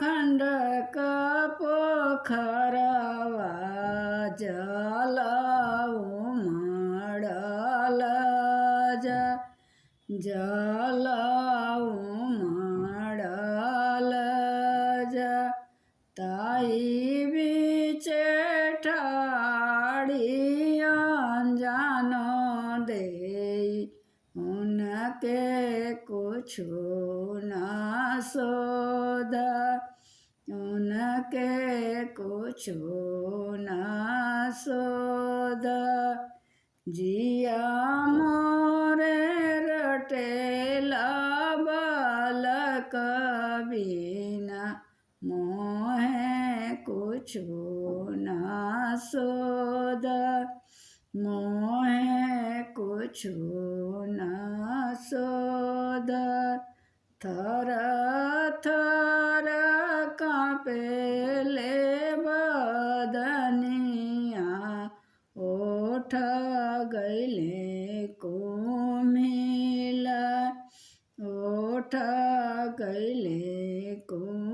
खंडक पोखरवा जल उमड़ल जल उमड़ल ताई बीचे ठाड़ी अनजानो देई उनके कुछु न सोध उनके कुछु न सोध जिया मोरे रटेला बालक बिना मोहे कुछु न सोध मोहे कुछु न सोध थर थर कांपेले बदनिया ओठ गइले कुम्हिला ओठ गइले कुम्हिला